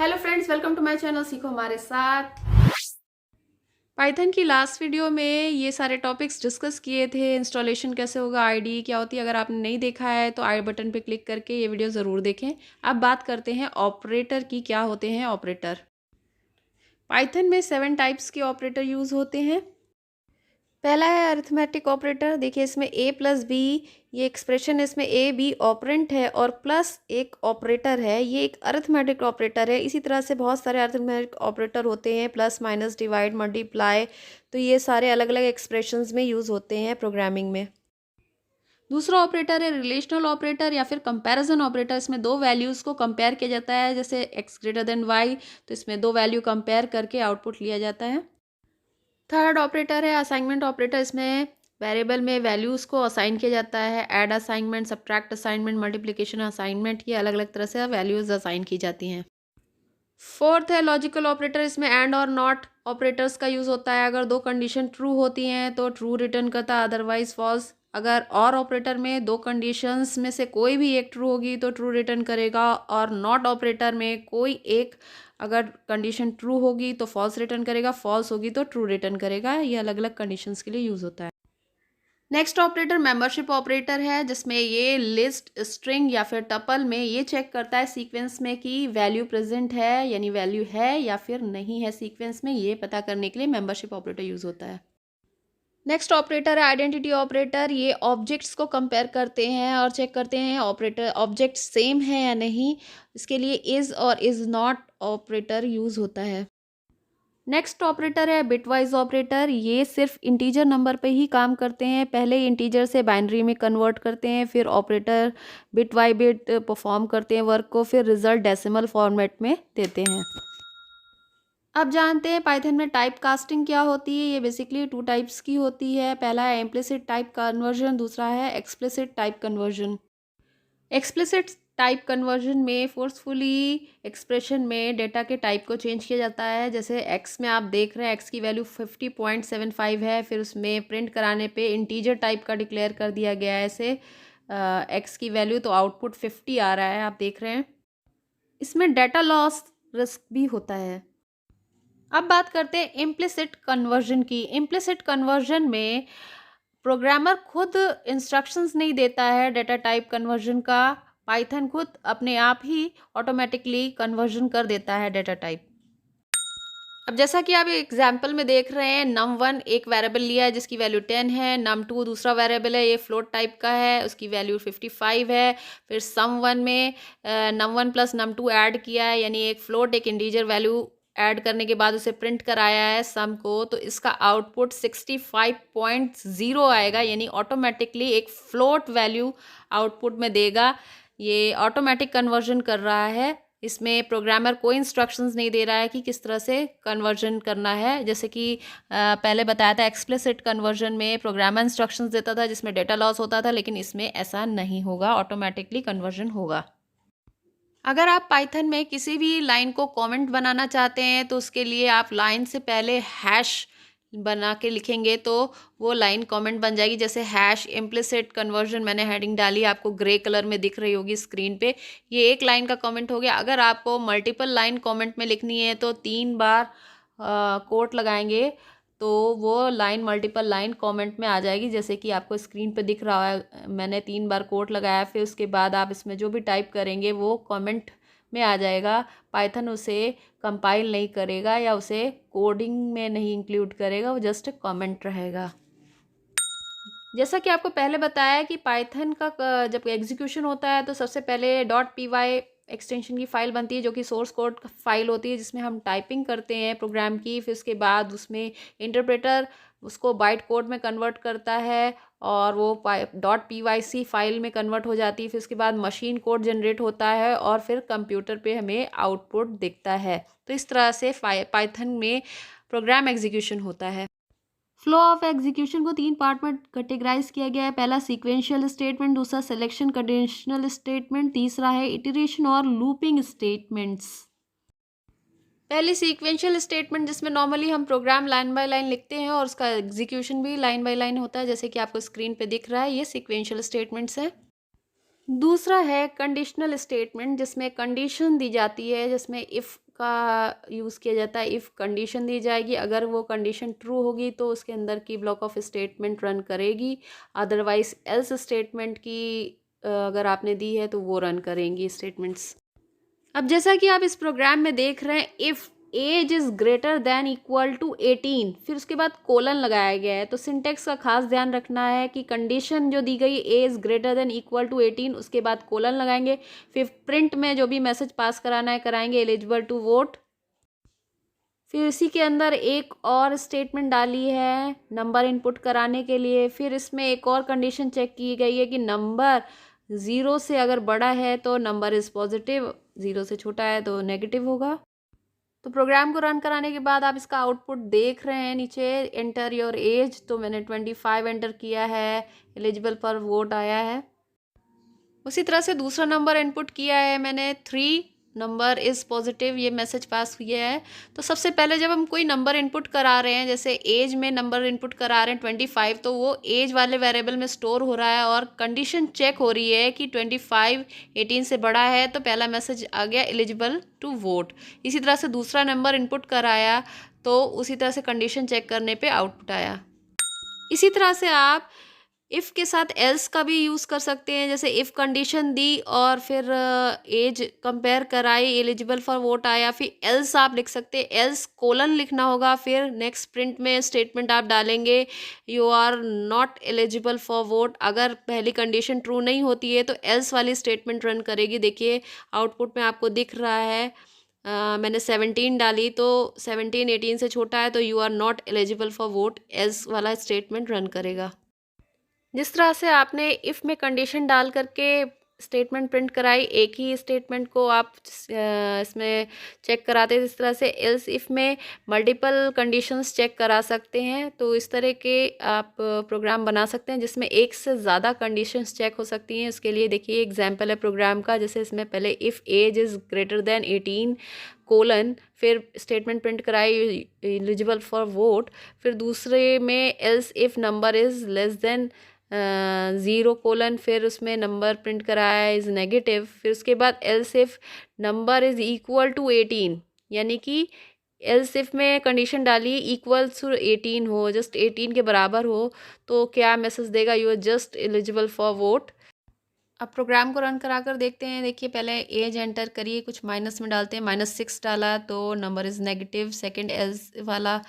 Hello friends, welcome to my channel सीखो हमारे साथ। पाइथन की लास्ट वीडियो में ये सारे टॉपिक्स डिस्कस किए थे। इंस्टॉलेशन कैसे होगा, आईडी क्या होती है। अगर आपने नहीं देखा है तो आई बटन पे क्लिक करके ये वीडियो ज़रूर देखें। अब बात करते हैं ऑपरेटर की। क्या होते हैं ऑपरेटर। पाइथन में 7 टाइप्स के ऑपरेटर यूज़ होते हैं। पहला है अरिथमेटिक ऑपरेटर। देखिए इसमें ए प्लस बी, ये एक्सप्रेशन है, इसमें ए बी ऑपरेंट है और प्लस एक ऑपरेटर है, ये एक अरिथमेटिक ऑपरेटर है। इसी तरह से बहुत सारे अरिथमेटिक ऑपरेटर होते हैं, प्लस माइनस डिवाइड मल्टीप्लाई। तो ये सारे अलग अलग एक्सप्रेशंस में यूज़ होते हैं प्रोग्रामिंग में। दूसरा ऑपरेटर है रिलेशनल ऑपरेटर या फिर कंपैरिजन ऑपरेटर। इसमें दो वैल्यूज़ को कंपेयर किया जाता है, जैसे एक्स ग्रेटर देन वाई, तो इसमें दो वैल्यू कंपेयर करके आउटपुट लिया जाता है। थर्ड ऑपरेटर है असाइनमेंट ऑपरेटर। इसमें वेरिएबल में वैल्यूज़ को असाइन किया जाता है। Add assignment, subtract assignment, multiplication assignment, ये अलग अलग तरह से वैल्यूज़ असाइन की जाती हैं। फोर्थ है लॉजिकल ऑपरेटर। इसमें एंड और नॉट ऑपरेटर्स का यूज़ होता है। अगर दो कंडीशन ट्रू होती हैं तो ट्रू रिटर्न करता है, अदरवाइज फॉल्स। अगर और ऑपरेटर में दो कंडीशंस में से कोई भी एक ट्रू होगी तो ट्रू रिटर्न करेगा, और नॉट ऑपरेटर में कोई एक अगर कंडीशन ट्रू होगी तो फॉल्स रिटर्न करेगा, फॉल्स होगी तो ट्रू रिटर्न करेगा। ये अलग अलग कंडीशंस के लिए यूज़ होता है। नेक्स्ट ऑपरेटर मेंबरशिप ऑपरेटर है, जिसमें ये लिस्ट, स्ट्रिंग या फिर टपल में ये चेक करता है सीक्वेंस में कि वैल्यू प्रेजेंट है, यानी वैल्यू है या फिर नहीं है सीक्वेंस में, ये पता करने के लिए मेंबरशिप ऑपरेटर यूज़ होता है। नेक्स्ट ऑपरेटर है आइडेंटिटी ऑपरेटर। ये ऑब्जेक्ट्स को कंपेयर करते हैं और चेक करते हैं ऑपरेटर ऑब्जेक्ट सेम है या नहीं। इसके लिए इज़ और इज़ नॉट ऑपरेटर यूज़ होता है। नेक्स्ट ऑपरेटर है बिटवाइज ऑपरेटर। ये सिर्फ इंटीजर नंबर पे ही काम करते हैं। पहले इंटीजर से बाइनरी में कन्वर्ट करते हैं, फिर operator bit by bit perform करते हैं वर्क को, फिर रिजल्ट डेसिमल फॉर्मेट में देते हैं। अब जानते हैं पाइथन में टाइप कास्टिंग क्या होती है। ये बेसिकली 2 टाइप्स की होती है। पहला है इम्प्लिसिट टाइप कन्वर्जन, दूसरा है explicit type conversion. Explicit type conversion में फोर्सफुली एक्सप्रेशन में डेटा के टाइप को चेंज किया जाता है। जैसे एक्स में आप देख रहे हैं एक्स की वैल्यू 50.75 है, फिर उसमें प्रिंट कराने पे इंटीजर टाइप का डिक्लेयर कर दिया गया है ऐसे एक्स की वैल्यू, तो आउटपुट 50 आ रहा है, आप देख रहे हैं। इसमें डेटा लॉस रिस्क भी होता है। अब बात करते हैं इम्प्लिसिट कन्वर्जन की। इम्प्लिसिट कन्वर्जन में प्रोग्रामर खुद इंस्ट्रक्शंस नहीं देता है डेटा टाइप कन्वर्जन का, पाइथन खुद अपने आप ही ऑटोमेटिकली कन्वर्जन कर देता है डेटा टाइप। अब जैसा कि आप एग्जाम्पल में देख रहे हैं, num1 एक वेरिएबल लिया है जिसकी वैल्यू 10 है, num2 दूसरा वेरिएबल है, ये फ्लोट टाइप का है, उसकी वैल्यू 55 है। फिर sum1 में num1 प्लस num2 ऐड किया है, यानी एक फ्लोट एक इंटीजर वैल्यू ऐड करने के बाद उसे प्रिंट कराया है सम को, तो इसका आउटपुट 65.0 आएगा, यानी ऑटोमेटिकली एक फ्लोट वैल्यू आउटपुट में देगा। ये ऑटोमेटिक कन्वर्जन कर रहा है। इसमें प्रोग्रामर कोई इंस्ट्रक्शंस नहीं दे रहा है कि किस तरह से कन्वर्जन करना है। जैसे कि पहले बताया था एक्सप्लिसिट कन्वर्जन में प्रोग्रामर इंस्ट्रक्शंस देता था जिसमें डेटा लॉस होता था, लेकिन इसमें ऐसा नहीं होगा, ऑटोमेटिकली कन्वर्जन होगा। अगर आप पाइथन में किसी भी लाइन को कमेंट बनाना चाहते हैं तो उसके लिए आप लाइन से पहले हैश बना के लिखेंगे तो वो लाइन कमेंट बन जाएगी। जैसे हैश इम्प्लिसिट कन्वर्जन मैंने हेडिंग डाली, आपको ग्रे कलर में दिख रही होगी स्क्रीन पे, ये एक लाइन का कमेंट हो गया। अगर आपको मल्टीपल लाइन कमेंट में लिखनी है तो 3 बार कोट लगाएंगे तो वो लाइन मल्टीपल लाइन कमेंट में आ जाएगी। जैसे कि आपको स्क्रीन पे दिख रहा है, मैंने 3 बार कोट लगाया, फिर उसके बाद आप इसमें जो भी टाइप करेंगे वो कमेंट में आ जाएगा। पाइथन उसे कंपाइल नहीं करेगा या उसे कोडिंग में नहीं इंक्लूड करेगा, वो जस्ट कमेंट रहेगा। जैसा कि आपको पहले बताया कि पाइथन का जब एग्जीक्यूशन होता है तो सबसे पहले .py एक्सटेंशन की फ़ाइल बनती है जो कि सोर्स कोड फाइल होती है जिसमें हम टाइपिंग करते हैं प्रोग्राम की। फिर उसके बाद उसमें इंटरप्रेटर उसको बाइट कोड में कन्वर्ट करता है और वो .pyc फाइल में कन्वर्ट हो जाती है। फिर उसके बाद मशीन कोड जनरेट होता है और फिर कंप्यूटर पे हमें आउटपुट दिखता है। तो इस तरह से पाइथन में प्रोग्राम एग्जीक्यूशन होता है। फ्लो ऑफ एग्जीक्यूशन को 3 पार्ट में कैटेगराइज किया गया है। पहला सीक्वेंशियल स्टेटमेंट, दूसरा सिलेक्शन कंडीशनल स्टेटमेंट, तीसरा है इटरेशन और लूपिंग स्टेटमेंट्स। पहली सीक्वेंशियल स्टेटमेंट जिसमें नॉर्मली हम प्रोग्राम लाइन बाय लाइन लिखते हैं और उसका एग्जीक्यूशन भी लाइन बाय लाइन होता है, जैसे कि आपको स्क्रीन पे दिख रहा है, ये सीक्वेंशियल स्टेटमेंट्स है। दूसरा है कंडीशनल स्टेटमेंट, जिसमें कंडीशन दी जाती है, जिसमें इफ़ का यूज़ किया जाता है। इफ़ कंडीशन दी जाएगी, अगर वो कंडीशन ट्रू होगी तो उसके अंदर की ब्लॉक ऑफ स्टेटमेंट रन करेगी, अदरवाइज एल्स स्टेटमेंट की अगर आपने दी है तो वो रन करेंगी स्टेटमेंट्स। अब जैसा कि आप इस प्रोग्राम में देख रहे हैं, if age is greater than equal to 18, फिर उसके बाद कोलन लगाया गया है। तो सिंटेक्स का खास ध्यान रखना है कि कंडीशन जो दी गई age greater than equal to 18, उसके बाद कोलन लगाएंगे। फिर प्रिंट में जो भी मैसेज पास कराना है कराएंगे, एलिजिबल टू वोट। फिर इसी के अंदर एक और स्टेटमेंट डाली है नंबर इनपुट कराने के लिए। फिर इसमें एक और कंडीशन चेक की गई है कि नंबर 0 से अगर बड़ा है तो नंबर इज़ पॉजिटिव, 0 से छोटा है तो नेगेटिव होगा। तो प्रोग्राम को रन कराने के बाद आप इसका आउटपुट देख रहे हैं नीचे, एंटर योर एज। तो मैंने 25 एंटर किया है, एलिजिबल फॉर वोट आया है। उसी तरह से दूसरा नंबर इनपुट किया है मैंने 3, नंबर इज़ पॉजिटिव, ये मैसेज पास किया है। तो सबसे पहले जब हम कोई नंबर इनपुट करा रहे हैं, जैसे एज में नंबर इनपुट करा रहे हैं 25, तो वो एज वाले वेरिएबल में स्टोर हो रहा है और कंडीशन चेक हो रही है कि 25 18 से बड़ा है, तो पहला मैसेज आ गया एलिजिबल टू वोट। इसी तरह से दूसरा नंबर इनपुट कराया तो उसी तरह से कंडीशन चेक करने पे आउटपुट आया। इसी तरह से आप इफ़ के साथ एल्स का भी यूज़ कर सकते हैं। जैसे इफ़ कंडीशन दी और फिर एज कंपेयर कराई, एलिजिबल फॉर वोट आया, फिर एल्स आप लिख सकते हैं, एल्स कोलन लिखना होगा। फिर नेक्स्ट प्रिंट में स्टेटमेंट आप डालेंगे, you are not eligible for vote. अगर पहली कंडीशन ट्रू नहीं होती है तो एल्स वाली स्टेटमेंट रन करेगी। देखिए आउटपुट में आपको दिख रहा है, मैंने 17 डाली तो 17 18 से छोटा है तो you are not eligible for vote, else वाला स्टेटमेंट रन करेगा। जिस तरह से आपने इफ़ में कंडीशन डाल करके स्टेटमेंट प्रिंट कराई, एक ही स्टेटमेंट को आप इसमें चेक कराते हैं, इस तरह से एल्स इफ़ में मल्टीपल कंडीशंस चेक करा सकते हैं। तो इस तरह के आप प्रोग्राम बना सकते हैं जिसमें एक से ज़्यादा कंडीशंस चेक हो सकती हैं। उसके लिए देखिए एग्जांपल है प्रोग्राम का, जैसे इसमें पहले if age is greater than 18 colon, फिर स्टेटमेंट प्रिंट कराई एलिजिबल फॉर वोट। फिर दूसरे में else if number is less than 0 colon, फिर उसमें नंबर प्रिंट कराया इज़ नेगेटिव। फिर उसके बाद else if number is equal to 18, यानी कि एल्स इफ में कंडीशन डालिए इक्वल टू 18 हो, जस्ट 18 के बराबर हो, तो क्या मैसेज देगा, you are just eligible for vote. अब प्रोग्राम को रन करा कर देखते हैं। देखिए पहले एज एंटर करिए, कुछ माइनस में डालते हैं, -6 डाला तो number is negative. Second else वाला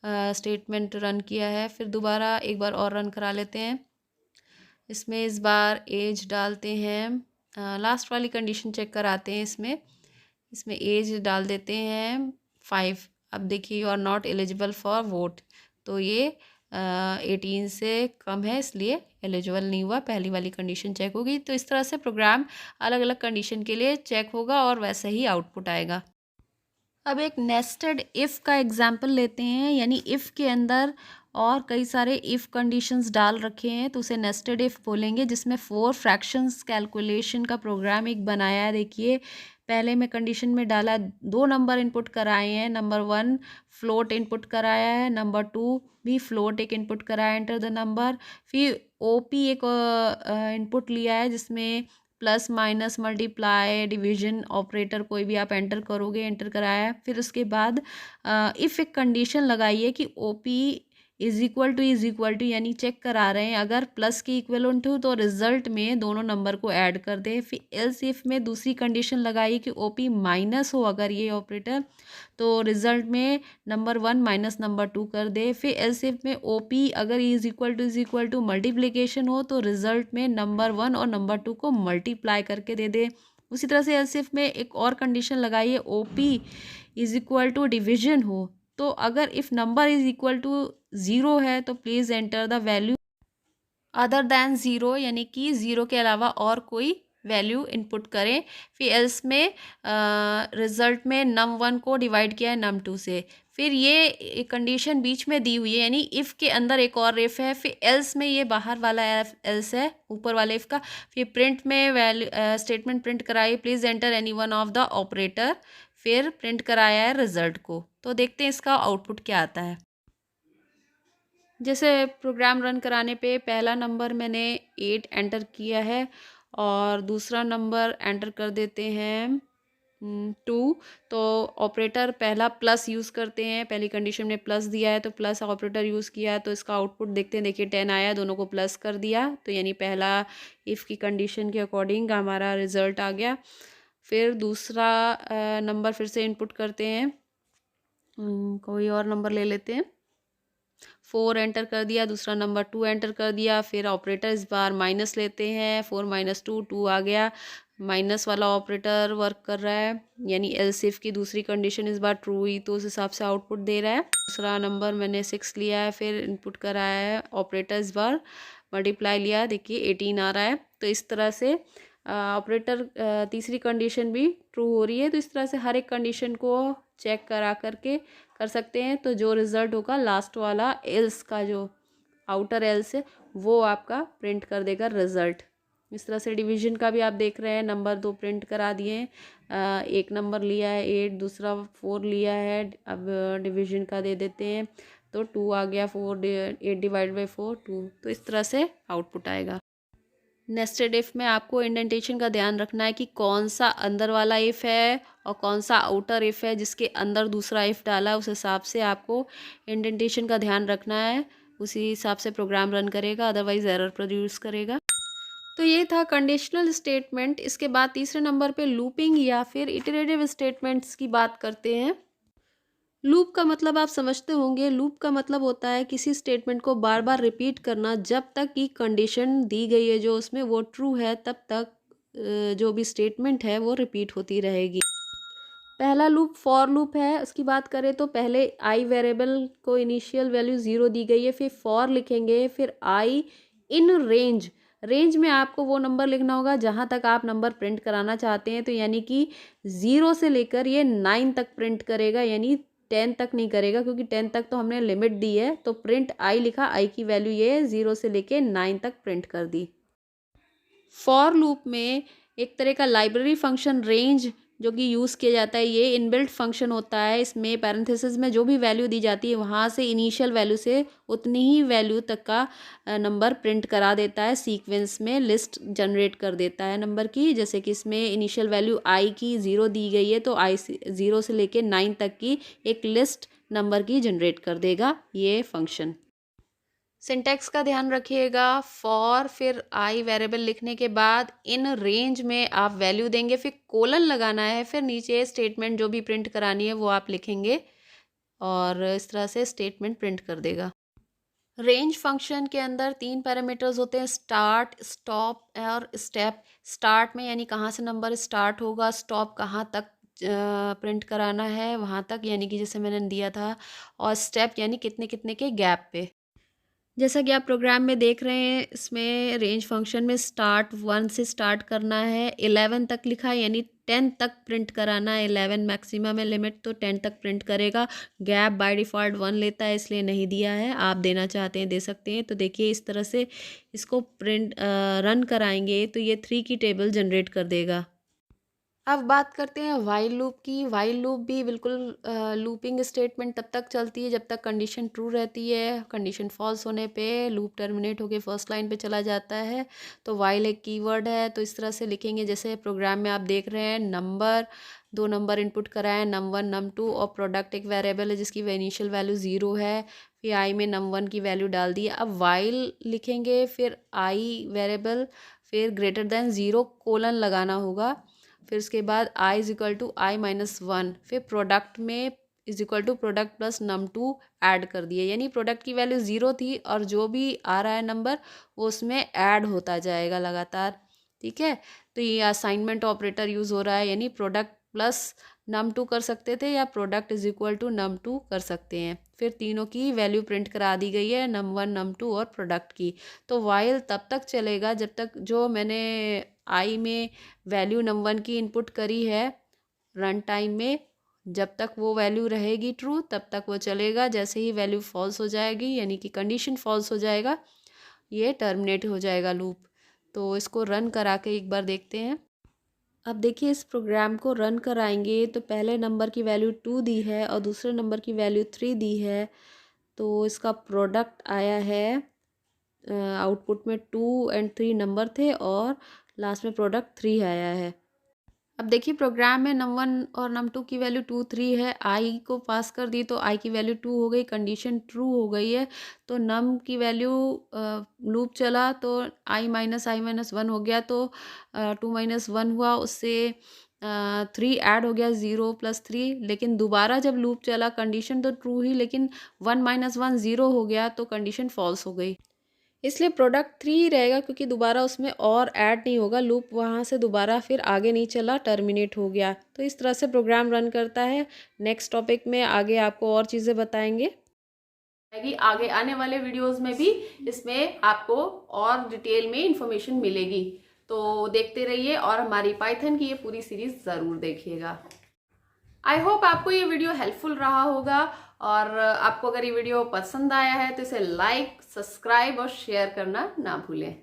स्टेटमेंट रन किया है। फिर दोबारा एक बार और रन करा लेते हैं। इसमें इस बार एज डालते हैं, लास्ट वाली कंडीशन चेक कराते हैं। इसमें इसमें एज डाल देते हैं 5। अब देखिए you are not eligible for vote, तो ये 18 से कम है इसलिए एलिजिबल नहीं हुआ, पहली वाली कंडीशन चेक होगी। तो इस तरह से प्रोग्राम अलग अलग कंडीशन के लिए चेक होगा और वैसे ही आउटपुट आएगा। अब एक नेस्टेड इफ़ का एग्जाम्पल लेते हैं, यानी इफ़ के अंदर और कई सारे इफ़ कंडीशंस डाल रखे हैं तो उसे नेस्टेड इफ़ बोलेंगे, जिसमें 4 फ्रैक्शंस कैलकुलेशन का प्रोग्राम एक बनाया है। देखिए पहले में कंडीशन में डाला, 2 नंबर इनपुट कराए हैं, नंबर 1 फ्लोट इनपुट कराया है, नंबर 2 भी फ्लोट एक इनपुट कराया, एंटर द नंबर। फिर ओपी एक इनपुट लिया है जिसमें plus minus multiply division operator कोई भी आप एंटर करोगे, एंटर कराया। फिर उसके बाद इफ़ एक कंडीशन लगाइए कि O P is equal to यानी चेक करा रहे हैं, अगर प्लस के इक्वलेंट हो तो रिजल्ट में दोनों नंबर को ऐड कर दे। फिर एल्स इफ में दूसरी कंडीशन लगाइए कि ओ पी माइनस हो अगर ये ऑपरेटर, तो रिजल्ट में नंबर 1 माइनस नंबर 2 कर दे। फिर एल्स इफ में ओ पी अगर इज़ इक्वल टू मल्टीप्लिकेशन हो तो रिजल्ट में नंबर 1 और नंबर 2 को मल्टीप्लाई करके दे दे। उसी तरह से एल्स इफ में एक और कंडीशन लगाइए, O P is equal to division हो, तो अगर if number is equal to 0 है तो please enter the value other than 0, यानी कि 0 के अलावा और कोई वैल्यू इनपुट करें। फिर एल्स में रिजल्ट में num1 को डिवाइड किया है num2 से। फिर ये कंडीशन बीच में दी हुई है, यानी इफ़ के अंदर एक और इफ़ है। फिर एल्स में ये बाहर वाला एल्स है, ऊपर वाले इफ़ का। फिर प्रिंट में वैल्यू स्टेटमेंट प्रिंट कराई, please enter any one of the operator. फिर प्रिंट कराया है रिजल्ट को। तो देखते हैं इसका आउटपुट क्या आता है। जैसे प्रोग्राम रन कराने पे पहला नंबर मैंने 8 एंटर किया है और दूसरा नंबर एंटर कर देते हैं 2। तो ऑपरेटर पहला प्लस यूज़ करते हैं, पहली कंडीशन में प्लस दिया है तो प्लस ऑपरेटर यूज़ किया, तो इसका आउटपुट देखते हैं। देखिए 10 आया, दोनों को प्लस कर दिया, तो यानी पहला इफ़ की कंडीशन के अकॉर्डिंग हमारा रिज़ल्ट आ गया। फिर दूसरा नंबर फिर से इनपुट करते हैं, कोई और नंबर ले लेते हैं। 4 एंटर कर दिया, दूसरा नंबर 2 एंटर कर दिया। फिर ऑपरेटर इस बार माइनस लेते हैं, 4 माइनस 2, 2 आ गया। माइनस वाला ऑपरेटर वर्क कर रहा है, यानी एल्स इफ की दूसरी कंडीशन इस बार ट्रू हुई तो उस हिसाब से आउटपुट दे रहा है। दूसरा नंबर मैंने 6 लिया है, फिर इनपुट कराया है। ऑपरेटर इस बार मल्टीप्लाई लिया, देखिए 18 आ रहा है। तो इस तरह से ऑपरेटर तीसरी कंडीशन भी ट्रू हो रही है। तो इस तरह से हर एक कंडीशन को चेक करा करके कर सकते हैं। तो जो रिज़ल्ट होगा लास्ट वाला एल्स का, जो आउटर एल्स है, वो आपका प्रिंट कर देगा रिज़ल्ट। इस तरह से डिवीजन का भी आप देख रहे हैं, नंबर 2 प्रिंट करा दिए हैं। एक नंबर लिया है 8, दूसरा 4 लिया है। अब डिवीजन का दे देते हैं, तो 2 आ गया। 8 डिवाइड बाई 4 2। तो इस तरह से आउटपुट आएगा। नेस्टेड इफ़ में आपको इंडेंटेशन का ध्यान रखना है कि कौन सा अंदर वाला इफ़ है और कौन सा आउटर इफ़ है, जिसके अंदर दूसरा इफ़ डाला है उस हिसाब से आपको इंडेंटेशन का ध्यान रखना है। उसी हिसाब से प्रोग्राम रन करेगा, अदरवाइज़ एरर प्रोड्यूस करेगा। तो ये था कंडीशनल स्टेटमेंट। इसके बाद तीसरे नंबर पे लूपिंग या फिर इटरेटिव स्टेटमेंट्स की बात करते हैं। लूप का मतलब आप समझते होंगे। लूप का मतलब होता है किसी स्टेटमेंट को बार बार रिपीट करना जब तक कि कंडीशन दी गई है जो उसमें वो ट्रू है, तब तक जो भी स्टेटमेंट है वो रिपीट होती रहेगी। पहला लूप फॉर लूप है। उसकी बात करें तो पहले आई वेरिएबल को इनिशियल वैल्यू 0 दी गई है, फिर फॉर लिखेंगे, फिर आई इन रेंज। रेंज में आपको वो नंबर लिखना होगा जहाँ तक आप नंबर प्रिंट कराना चाहते हैं। तो यानी कि 0 से लेकर ये 9 तक प्रिंट करेगा, यानी 10 तक नहीं करेगा, क्योंकि 10 तक तो हमने लिमिट दी है। तो प्रिंट आई लिखा, आई की वैल्यू ये 0 से लेके 9 तक प्रिंट कर दी। फॉर लूप में एक तरह का लाइब्रेरी फंक्शन रेंज जो कि यूज़ किया जाता है, ये इनबिल्ट फंक्शन होता है। इसमें पैरेंथेसिस में जो भी वैल्यू दी जाती है वहाँ से इनिशियल वैल्यू से उतनी ही वैल्यू तक का नंबर प्रिंट करा देता है। सीक्वेंस में लिस्ट जनरेट कर देता है नंबर की। जैसे कि इसमें इनिशियल वैल्यू आई की 0 दी गई है, तो आई 0 से लेके 9 तक की एक लिस्ट नंबर की जनरेट कर देगा ये फंक्शन। सिंटैक्स का ध्यान रखिएगा। फॉर फिर आई वेरिएबल लिखने के बाद इन रेंज में आप वैल्यू देंगे, फिर कोलन लगाना है, फिर नीचे स्टेटमेंट जो भी प्रिंट करानी है वो आप लिखेंगे और इस तरह से स्टेटमेंट प्रिंट कर देगा। रेंज फंक्शन के अंदर 3 पैरामीटर्स होते हैं, स्टार्ट, स्टॉप और स्टेप। स्टार्ट में यानी कहाँ से नंबर स्टार्ट होगा, स्टॉप कहाँ तक प्रिंट कराना है वहाँ तक, यानी कि जैसे मैंने दिया था, और स्टेप यानी कितने कितने के गैप पे। जैसा कि आप प्रोग्राम में देख रहे हैं, इसमें रेंज फंक्शन में स्टार्ट 1 से स्टार्ट करना है, 11 तक लिखा है, यानी 10 तक प्रिंट कराना है। 11 मैक्सिमम है लिमिट, तो 10 तक प्रिंट करेगा। गैप बाय डिफ़ॉल्ट 1 लेता है, इसलिए नहीं दिया है। आप देना चाहते हैं दे सकते हैं। तो देखिए इस तरह से इसको प्रिंट रन कराएंगे तो ये 3 की टेबल जनरेट कर देगा। अब बात करते हैं वाइल लूप की। वाइल लूप भी बिल्कुल लूपिंग स्टेटमेंट तब तक चलती है जब तक कंडीशन ट्रू रहती है। कंडीशन फॉल्स होने पे लूप टर्मिनेट होके फर्स्ट लाइन पे चला जाता है। तो वाइल एक कीवर्ड है, तो इस तरह से लिखेंगे जैसे प्रोग्राम में आप देख रहे हैं। नंबर 2 नंबर इनपुट कराएं, num1 num2, और प्रोडक्ट एक वेरिएबल है जिसकी इनिशियल वैल्यू 0 है। फिर आई में num1 की वैल्यू डाल दी। अब वाइल लिखेंगे, फिर आई वेरिएबल, फिर ग्रेटर देन 0 कोलन लगाना होगा। फिर उसके बाद i is equal to i minus 1, फिर प्रोडक्ट में is equal to product plus num2 add कर दिए, यानी प्रोडक्ट की वैल्यू 0 थी और जो भी आ रहा है नंबर वो उसमें ऐड होता जाएगा लगातार। ठीक है, तो ये असाइनमेंट ऑपरेटर यूज़ हो रहा है, यानी प्रोडक्ट प्लस num2 कर सकते थे या product is equal to num2 कर सकते हैं। फिर तीनों की वैल्यू प्रिंट करा दी गई है, num1 num2 और प्रोडक्ट की। तो वाइल तब तक चलेगा जब तक जो मैंने आई में वैल्यू num1 की इनपुट करी है रन टाइम में, जब तक वो वैल्यू रहेगी ट्रू तब तक वो चलेगा। जैसे ही वैल्यू फॉल्स हो जाएगी, यानी कि कंडीशन फॉल्स हो जाएगा, ये टर्मिनेट हो जाएगा लूप। तो इसको रन करा के एक बार देखते हैं। अब देखिए इस प्रोग्राम को रन कराएंगे तो पहले नंबर की वैल्यू 2 दी है और दूसरे नंबर की वैल्यू 3 दी है। तो इसका प्रोडक्ट आया है, आउटपुट में 2 और 3 नंबर थे और लास्ट में प्रोडक्ट 3 आया है। अब देखिए प्रोग्राम में num1 और num2 की वैल्यू 2 3 है, आई को पास कर दी तो आई की वैल्यू 2 हो गई, कंडीशन ट्रू हो गई है। तो नम की वैल्यू लूप चला तो आई माइनस 1 हो गया, तो 2 माइनस 1 हुआ, उससे 3 ऐड हो गया, 0 प्लस 3। लेकिन दोबारा जब लूप चला कंडीशन तो ट्रू ही, लेकिन 1 माइनस 1 0 हो गया तो कंडीशन फॉल्स हो गई। इसलिए प्रोडक्ट 3 ही रहेगा, क्योंकि दोबारा उसमें और ऐड नहीं होगा, लूप वहाँ से दोबारा फिर आगे नहीं चला, टर्मिनेट हो गया। तो इस तरह से प्रोग्राम रन करता है। नेक्स्ट टॉपिक में आगे आपको और चीज़ें बताएंगे। आगे आने वाले वीडियोस में भी इसमें आपको और डिटेल में इंफॉर्मेशन मिलेगी, तो देखते रहिए और हमारी पाइथन की ये पूरी सीरीज ज़रूर देखिएगा। आई होप आपको ये वीडियो हेल्पफुल रहा होगा, और आपको अगर ये वीडियो पसंद आया है तो इसे लाइक, सब्सक्राइब और शेयर करना ना भूलें।